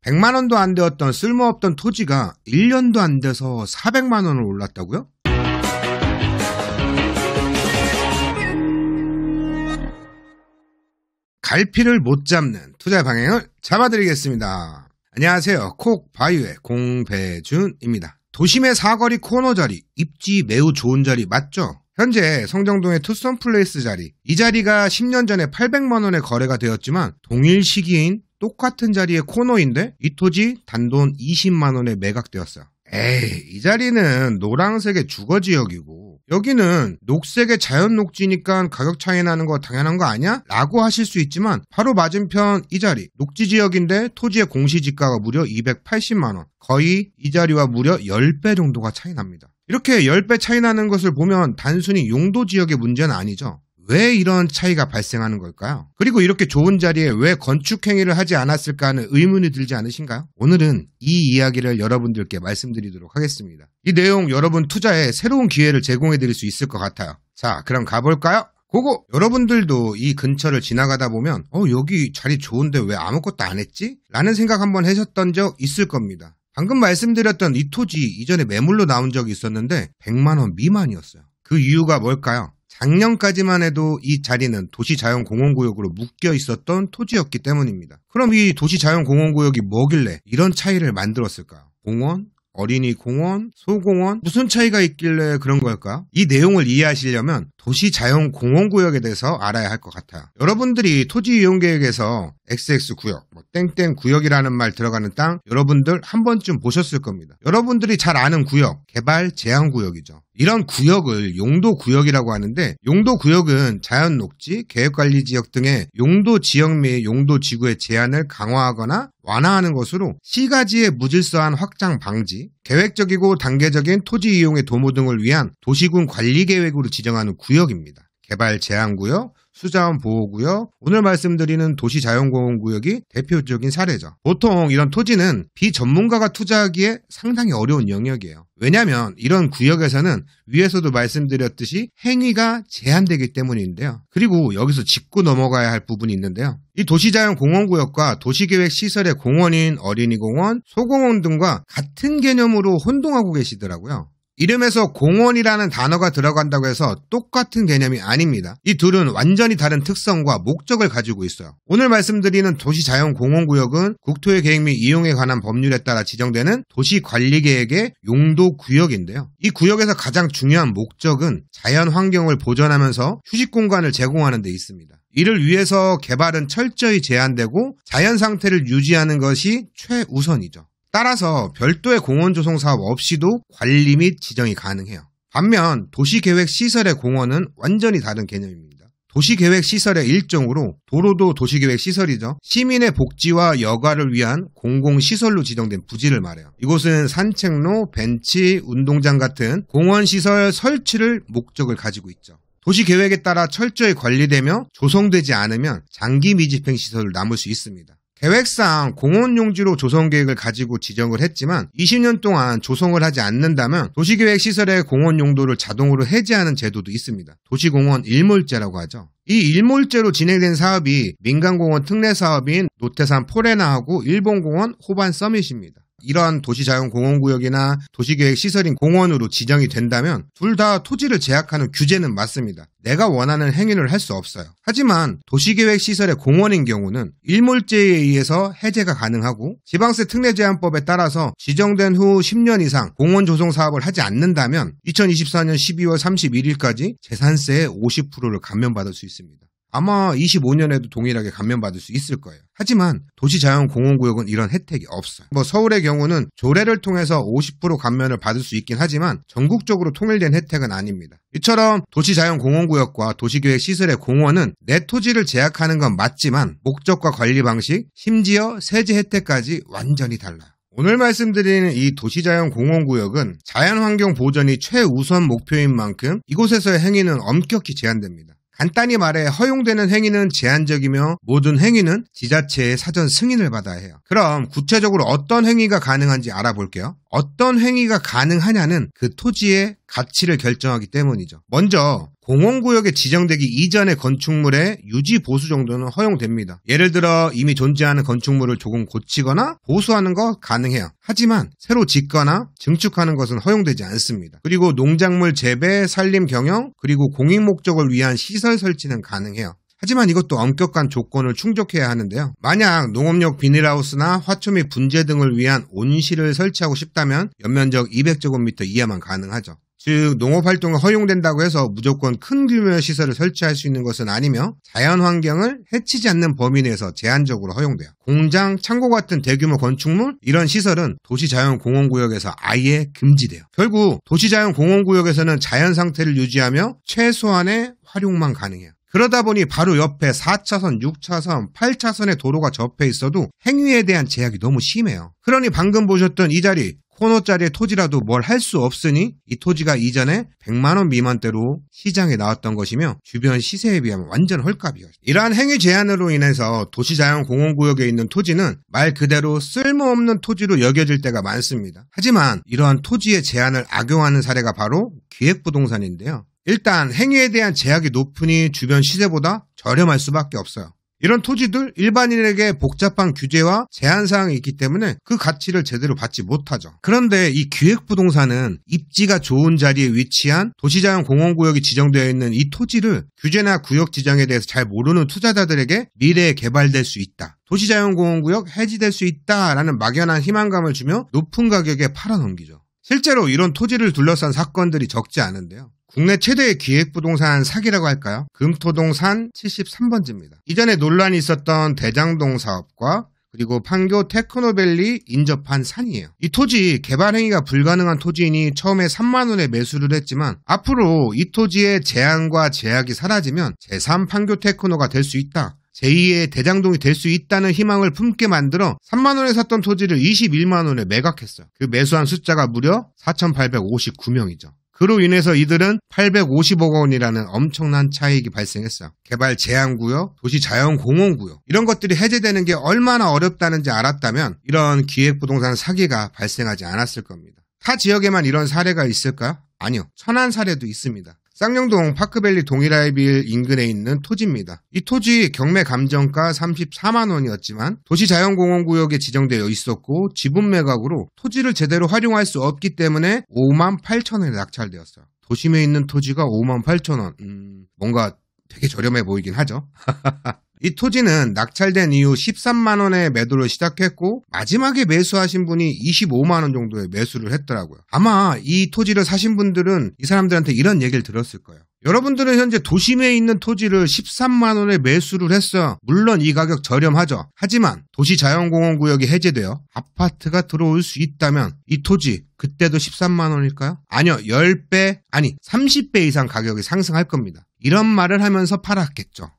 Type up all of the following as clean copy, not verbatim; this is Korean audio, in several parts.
100만 원도 안 되었던 쓸모없던 토지가 1년도 안 돼서 400만 원을 올랐다고요? 갈피를 못 잡는 투자 방향을 잡아드리겠습니다. 안녕하세요. 콕바이오의 공배준입니다. 도심의 사거리 코너 자리, 입지 매우 좋은 자리 맞죠? 현재 성정동의 투썸플레이스 자리, 이 자리가 10년 전에 800만 원에 거래가 되었지만 동일 시기인 똑같은 자리의 코너인데 이 토지 단돈 20만 원에 매각되었어요. 에이, 이 자리는 노란색의 주거지역이고 여기는 녹색의 자연녹지니까 가격 차이 나는 거 당연한 거 아니야? 라고 하실 수 있지만 바로 맞은편 이 자리 녹지지역인데 토지의 공시지가가 무려 280만 원, 거의 이 자리와 무려 10배 정도가 차이 납니다. 이렇게 10배 차이 나는 것을 보면 단순히 용도지역의 문제는 아니죠. 왜 이런 차이가 발생하는 걸까요? 그리고 이렇게 좋은 자리에 왜 건축행위를 하지 않았을까 하는 의문이 들지 않으신가요? 오늘은 이 이야기를 여러분들께 말씀드리도록 하겠습니다. 이 내용 여러분 투자에 새로운 기회를 제공해 드릴 수 있을 것 같아요. 자, 그럼 가볼까요? 고고! 여러분들도 이 근처를 지나가다 보면 여기 자리 좋은데 왜 아무것도 안 했지? 라는 생각 한번 하셨던 적 있을 겁니다. 방금 말씀드렸던 이 토지 이전에 매물로 나온 적이 있었는데 100만 원 미만이었어요. 그 이유가 뭘까요? 작년까지만 해도 이 자리는 도시자연공원구역으로 묶여 있었던 토지였기 때문입니다. 그럼 이 도시자연공원구역이 뭐길래 이런 차이를 만들었을까요? 공원? 어린이공원? 소공원? 무슨 차이가 있길래 그런 걸까요? 이 내용을 이해하시려면 도시자연공원구역에 대해서 알아야 할 것 같아요. 여러분들이 토지이용계획에서 XX구역, 땡땡 구역이라는 말 들어가는 땅 여러분들 한 번쯤 보셨을 겁니다. 여러분들이 잘 아는 구역, 개발 제한구역이죠. 이런 구역을 용도구역이라고 하는데 용도구역은 자연녹지, 계획관리지역 등의 용도지역 및 용도지구의 제한을 강화하거나 완화하는 것으로 시가지의 무질서한 확장 방지, 계획적이고 단계적인 토지 이용의 도모 등을 위한 도시군 관리계획으로 지정하는 구역입니다. 개발 제한구역, 수자원 보호구역, 오늘 말씀드리는 도시자연공원구역이 대표적인 사례죠. 보통 이런 토지는 비전문가가 투자하기에 상당히 어려운 영역이에요. 왜냐하면 이런 구역에서는 위에서도 말씀드렸듯이 행위가 제한되기 때문인데요. 그리고 여기서 짚고 넘어가야 할 부분이 있는데요. 이 도시자연공원구역과 도시계획시설의 공원인 어린이공원, 소공원 등과 같은 개념으로 혼동하고 계시더라고요. 이름에서 공원이라는 단어가 들어간다고 해서 똑같은 개념이 아닙니다. 이 둘은 완전히 다른 특성과 목적을 가지고 있어요. 오늘 말씀드리는 도시자연공원구역은 국토의 계획 및 이용에 관한 법률에 따라 지정되는 도시관리계획의 용도구역인데요. 이 구역에서 가장 중요한 목적은 자연환경을 보존하면서 휴식공간을 제공하는 데 있습니다. 이를 위해서 개발은 철저히 제한되고 자연상태를 유지하는 것이 최우선이죠. 따라서 별도의 공원 조성 사업 없이도 관리 및 지정이 가능해요. 반면 도시계획시설의 공원은 완전히 다른 개념입니다. 도시계획시설의 일종으로 도로도 도시계획시설이죠. 시민의 복지와 여가를 위한 공공시설로 지정된 부지를 말해요. 이곳은 산책로, 벤치, 운동장 같은 공원시설 설치를 목적을 가지고 있죠. 도시계획에 따라 철저히 관리되며 조성되지 않으면 장기 미집행 시설로 남을 수 있습니다. 계획상 공원 용지로 조성 계획을 가지고 지정을 했지만 20년 동안 조성을 하지 않는다면 도시계획 시설의 공원 용도를 자동으로 해제하는 제도도 있습니다. 도시공원 일몰제라고 하죠. 이 일몰제로 진행된 사업이 민간공원 특례 사업인 노태산 포레나하고 일본공원 호반 서밋입니다. 이러한 도시자연공원구역이나 도시계획시설인 공원으로 지정이 된다면 둘 다 토지를 제약하는 규제는 맞습니다. 내가 원하는 행위를 할 수 없어요. 하지만 도시계획시설의 공원인 경우는 일몰제에 의해서 해제가 가능하고 지방세 특례제한법에 따라서 지정된 후 10년 이상 공원 조성 사업을 하지 않는다면 2024년 12월 31일까지 재산세의 50%를 감면받을 수 있습니다. 아마 25년에도 동일하게 감면받을 수 있을 거예요. 하지만 도시자연공원구역은 이런 혜택이 없어요. 서울의 경우는 조례를 통해서 50% 감면을 받을 수 있긴 하지만 전국적으로 통일된 혜택은 아닙니다. 이처럼 도시자연공원구역과 도시계획시설의 공원은 내 토지를 제약하는 건 맞지만 목적과 관리 방식, 심지어 세제 혜택까지 완전히 달라요. 오늘 말씀드리는 이 도시자연공원구역은 자연환경 보전이 최우선 목표인 만큼 이곳에서의 행위는 엄격히 제한됩니다. 간단히 말해 허용되는 행위는 제한적이며 모든 행위는 지자체의 사전 승인을 받아야 해요. 그럼 구체적으로 어떤 행위가 가능한지 알아볼게요. 어떤 행위가 가능하냐는 그 토지의 가치를 결정하기 때문이죠. 먼저 공원구역에 지정되기 이전의 건축물의 유지 보수 정도는 허용됩니다. 예를 들어 이미 존재하는 건축물을 조금 고치거나 보수하는 거 가능해요. 하지만 새로 짓거나 증축하는 것은 허용되지 않습니다. 그리고 농작물 재배, 산림 경영, 그리고 공익 목적을 위한 시설 설치는 가능해요. 하지만 이것도 엄격한 조건을 충족해야 하는데요. 만약 농업용 비닐하우스나 화초미 분재 등을 위한 온실을 설치하고 싶다면 연면적 200제곱미터 이하만 가능하죠. 즉 농업활동이 허용된다고 해서 무조건 큰 규모의 시설을 설치할 수 있는 것은 아니며 자연환경을 해치지 않는 범위 내에서 제한적으로 허용돼요. 공장, 창고 같은 대규모 건축물, 이런 시설은 도시자연공원구역에서 아예 금지돼요. 결국 도시자연공원구역에서는 자연상태를 유지하며 최소한의 활용만 가능해요. 그러다 보니 바로 옆에 4차선, 6차선, 8차선의 도로가 접해 있어도 행위에 대한 제약이 너무 심해요. 그러니 방금 보셨던 이 자리, 코너짜리의 토지라도 뭘 할 수 없으니 이 토지가 이전에 100만원 미만대로 시장에 나왔던 것이며 주변 시세에 비하면 완전 헐값이에요. 이러한 행위 제한으로 인해서 도시자연공원구역에 있는 토지는 말 그대로 쓸모없는 토지로 여겨질 때가 많습니다. 하지만 이러한 토지의 제한을 악용하는 사례가 바로 기획부동산인데요. 일단 행위에 대한 제약이 높으니 주변 시세보다 저렴할 수밖에 없어요. 이런 토지들 일반인에게 복잡한 규제와 제한사항이 있기 때문에 그 가치를 제대로 받지 못하죠. 그런데 이 기획부동산은 입지가 좋은 자리에 위치한 도시자연공원구역이 지정되어 있는 이 토지를 규제나 구역 지정에 대해서 잘 모르는 투자자들에게 미래에 개발될 수 있다, 도시자연공원구역 해지될 수 있다라는 막연한 희망감을 주며 높은 가격에 팔아넘기죠. 실제로 이런 토지를 둘러싼 사건들이 적지 않은데요. 국내 최대의 기획부동산 사기라고 할까요? 금토동산 73번지입니다. 이전에 논란이 있었던 대장동 사업과 그리고 판교 테크노밸리 인접한 산이에요. 이 토지 개발 행위가 불가능한 토지이니 처음에 3만원에 매수를 했지만 앞으로 이 토지의 제한과 제약이 사라지면 제3 판교 테크노가 될 수 있다, 제2의 대장동이 될 수 있다는 희망을 품게 만들어 3만원에 샀던 토지를 21만원에 매각했어요. 그 매수한 숫자가 무려 4,859명이죠. 그로 인해서 이들은 850억 원이라는 엄청난 차익이 발생했어요. 개발 제한구역, 도시자연공원구역, 이런 것들이 해제되는 게 얼마나 어렵다는지 알았다면 이런 기획부동산 사기가 발생하지 않았을 겁니다. 타 지역에만 이런 사례가 있을까요? 아니요. 천안 사례도 있습니다. 쌍용동 파크밸리 동일아이빌 인근에 있는 토지입니다. 이 토지 경매 감정가 34만원이었지만 도시자연공원구역에 지정되어 있었고 지분 매각으로 토지를 제대로 활용할 수 없기 때문에 5만 8천원에 낙찰되었어요. 도심에 있는 토지가 5만 8천원, 뭔가 되게 저렴해 보이긴 하죠. 이 토지는 낙찰된 이후 13만원에 매도를 시작했고 마지막에 매수하신 분이 25만원 정도에 매수를 했더라고요. 아마 이 토지를 사신 분들은 이 사람들한테 이런 얘기를 들었을 거예요. 여러분들은 현재 도심에 있는 토지를 13만원에 매수를 했어요. 물론 이 가격 저렴하죠. 하지만 도시자연공원구역이 해제되어 아파트가 들어올 수 있다면 이 토지 그때도 13만원일까요? 아니요. 10배, 아니 30배 이상 가격이 상승할 겁니다. 이런 말을 하면서 팔았겠죠.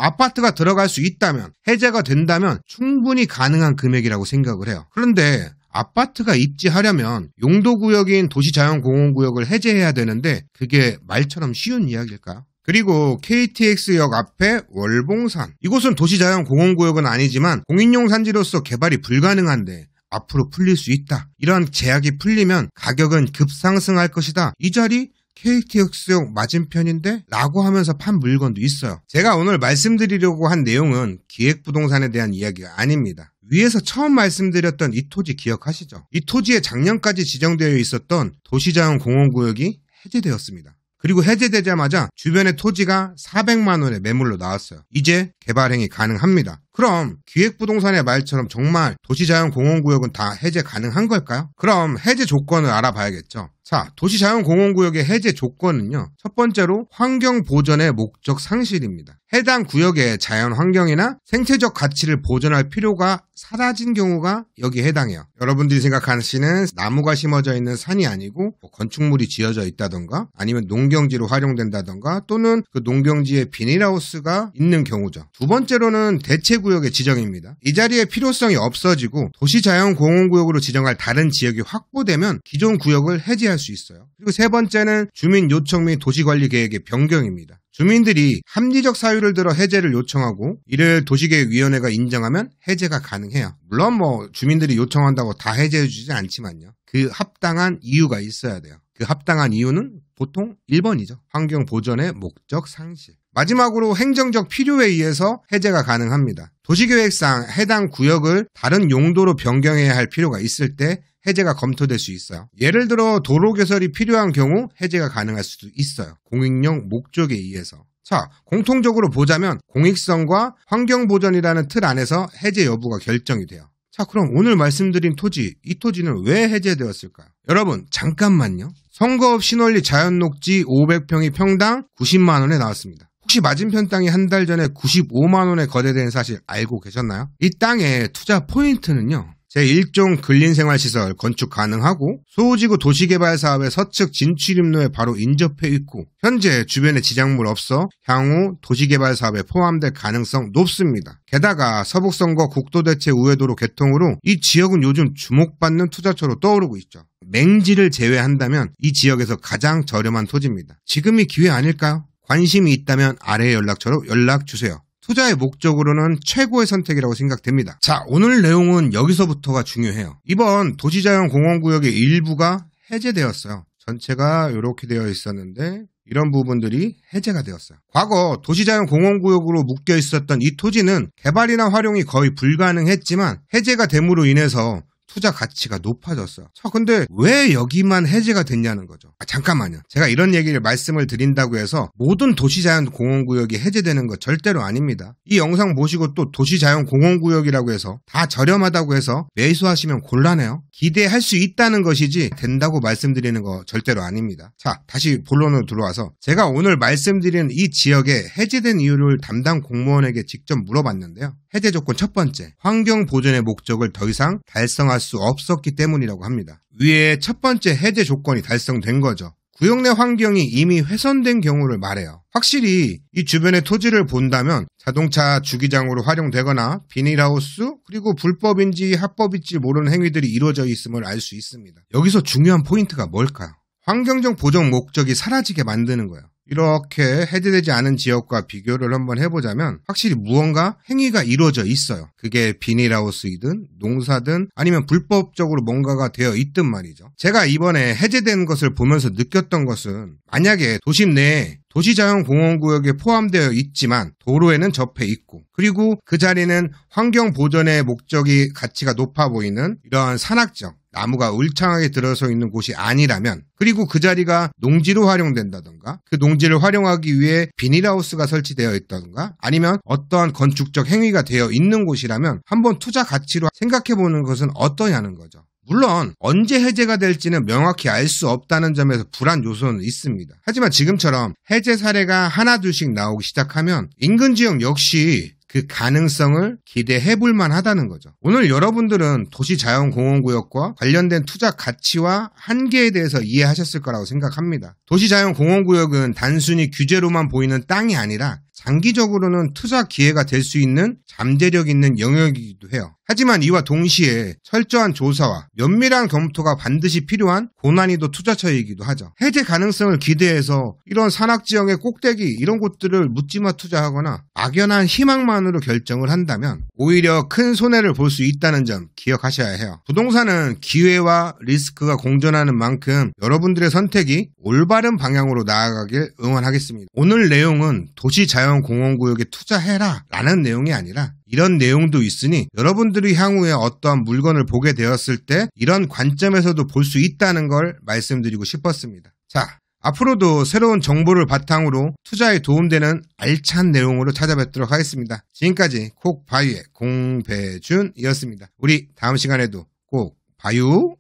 아파트가 들어갈 수 있다면, 해제가 된다면 충분히 가능한 금액이라고 생각을 해요. 그런데 아파트가 입지하려면 용도구역인 도시자연공원구역을 해제해야 되는데 그게 말처럼 쉬운 이야기일까요? 그리고 KTX역 앞에 월봉산, 이곳은 도시자연공원구역은 아니지만 공인용 산지로서 개발이 불가능한데 앞으로 풀릴 수 있다. 이런 제약이 풀리면 가격은 급상승할 것이다. 이 자리 KTX역 맞은편인데? 라고 하면서 판 물건도 있어요. 제가 오늘 말씀드리려고 한 내용은 기획부동산에 대한 이야기가 아닙니다. 위에서 처음 말씀드렸던 이 토지 기억하시죠? 이 토지에 작년까지 지정되어 있었던 도시자연공원구역이 해제되었습니다. 그리고 해제되자마자 주변의 토지가 400만원의 매물로 나왔어요. 이제 개발행위 가능합니다. 그럼 기획부동산의 말처럼 정말 도시자연공원구역은 다 해제 가능한 걸까요? 그럼 해제 조건을 알아봐야겠죠. 자, 도시자연공원구역의 해제 조건은요. 첫 번째로 환경보전의 목적 상실입니다. 해당 구역의 자연환경이나 생태적 가치를 보존할 필요가 사라진 경우가 여기에 해당해요. 여러분들이 생각하시는 나무가 심어져 있는 산이 아니고 건축물이 지어져 있다던가 아니면 농경지로 활용된다던가 또는 그 농경지에 비닐하우스가 있는 경우죠. 두 번째로는 대체 해제구역의 지정입니다. 이 자리에 필요성이 없어지고 도시자연공원구역으로 지정할 다른 지역이 확보되면 기존 구역을 해제할 수 있어요. 그리고 세 번째는 주민 요청 및 도시관리계획의 변경입니다. 주민들이 합리적 사유를 들어 해제를 요청하고 이를 도시계획위원회가 인정하면 해제가 가능해요. 물론 주민들이 요청한다고 다 해제해주지 않지만요. 그 합당한 이유가 있어야 돼요. 그 합당한 이유는 보통 1번이죠. 환경보전의 목적 상실. 마지막으로 행정적 필요에 의해서 해제가 가능합니다. 도시계획상 해당 구역을 다른 용도로 변경해야 할 필요가 있을 때 해제가 검토될 수 있어요. 예를 들어 도로 개설이 필요한 경우 해제가 가능할 수도 있어요. 공익용 목적에 의해서. 자, 공통적으로 보자면 공익성과 환경보전이라는 틀 안에서 해제 여부가 결정이 돼요. 자, 그럼 오늘 말씀드린 토지, 이 토지는 왜 해제되었을까요? 여러분, 잠깐만요. 선거 신원리 자연녹지 500평이 평당 90만 원에 나왔습니다. 혹시 맞은편 땅이 한 달 전에 95만 원에 거래된 사실 알고 계셨나요? 이 땅의 투자 포인트는요. 제1종 근린생활시설 건축 가능하고 소호지구 도시개발사업의 서측 진출입로에 바로 인접해 있고 현재 주변에 지작물 없어 향후 도시개발사업에 포함될 가능성 높습니다. 게다가 서북선거 국도대체 우회도로 개통으로 이 지역은 요즘 주목받는 투자처로 떠오르고 있죠. 맹지를 제외한다면 이 지역에서 가장 저렴한 토지입니다. 지금이 기회 아닐까요? 관심이 있다면 아래 연락처로 연락주세요. 투자의 목적으로는 최고의 선택이라고 생각됩니다. 자, 오늘 내용은 여기서부터가 중요해요. 이번 도시자연공원구역의 일부가 해제되었어요. 전체가 이렇게 되어 있었는데 이런 부분들이 해제가 되었어요. 과거 도시자연공원구역으로 묶여 있었던 이 토지는 개발이나 활용이 거의 불가능했지만 해제가 됨으로 인해서 투자 가치가 높아졌어요. 자, 근데 왜 여기만 해제가 됐냐는 거죠. 잠깐만요. 제가 이런 얘기를 말씀을 드린다고 해서 모든 도시자연공원구역이 해제되는 거 절대로 아닙니다. 이 영상 보시고 또 도시자연공원구역이라고 해서 다 저렴하다고 해서 매수하시면 곤란해요. 기대할 수 있다는 것이지 된다고 말씀드리는 거 절대로 아닙니다. 자, 다시 본론으로 들어와서 제가 오늘 말씀드린 이 지역의 해제된 이유를 담당 공무원에게 직접 물어봤는데요. 해제 조건 첫 번째, 환경보전의 목적을 더 이상 달성할 수 없었기 때문이라고 합니다. 위에 첫 번째 해제 조건이 달성된 거죠. 구역 내 환경이 이미 훼손된 경우를 말해요. 확실히 이 주변의 토지를 본다면 자동차 주기장으로 활용되거나 비닐하우스 그리고 불법인지 합법인지 모르는 행위들이 이루어져 있음을 알 수 있습니다. 여기서 중요한 포인트가 뭘까요? 환경적 보전 목적이 사라지게 만드는 거예요. 이렇게 해제되지 않은 지역과 비교를 한번 해보자면 확실히 무언가 행위가 이루어져 있어요. 그게 비닐하우스이든 농사든 아니면 불법적으로 뭔가가 되어 있든 말이죠. 제가 이번에 해제된 것을 보면서 느꼈던 것은 만약에 도심 내에 도시자연공원구역에 포함되어 있지만 도로에는 접해 있고 그리고 그 자리는 환경보전의 목적이 가치가 높아 보이는 이러한 산악적 나무가 울창하게 들어서 있는 곳이 아니라면 그리고 그 자리가 농지로 활용된다던가 그 농지를 활용하기 위해 비닐하우스가 설치되어 있다던가 아니면 어떠한 건축적 행위가 되어 있는 곳이라면 한번 투자 가치로 생각해보는 것은 어떠냐는 거죠. 물론 언제 해제가 될지는 명확히 알 수 없다는 점에서 불안 요소는 있습니다. 하지만 지금처럼 해제 사례가 하나둘씩 나오기 시작하면 인근 지역 역시 그 가능성을 기대해볼 만하다는 거죠. 오늘 여러분들은 도시자연공원구역과 관련된 투자 가치와 한계에 대해서 이해하셨을 거라고 생각합니다. 도시자연공원구역은 단순히 규제로만 보이는 땅이 아니라 장기적으로는 투자 기회가 될 수 있는 잠재력 있는 영역이기도 해요. 하지만 이와 동시에 철저한 조사와 면밀한 검토가 반드시 필요한 고난이도 투자처이기도 하죠. 해제 가능성을 기대해서 이런 산악지형의 꼭대기 이런 곳들을 묻지마 투자하거나 막연한 희망만으로 결정을 한다면 오히려 큰 손해를 볼 수 있다는 점 기억하셔야 해요. 부동산은 기회와 리스크가 공존하는 만큼 여러분들의 선택이 올바른 방향으로 나아가길 응원하겠습니다. 오늘 내용은 도시자연공원구역에 투자해라 라는 내용이 아니라 이런 내용도 있으니 여러분들이 향후에 어떠한 물건을 보게 되었을 때 이런 관점에서도 볼 수 있다는 걸 말씀드리고 싶었습니다. 자, 앞으로도 새로운 정보를 바탕으로 투자에 도움되는 알찬 내용으로 찾아뵙도록 하겠습니다. 지금까지 콕 바유의 공배준이었습니다. 우리 다음 시간에도 꼭 봐요.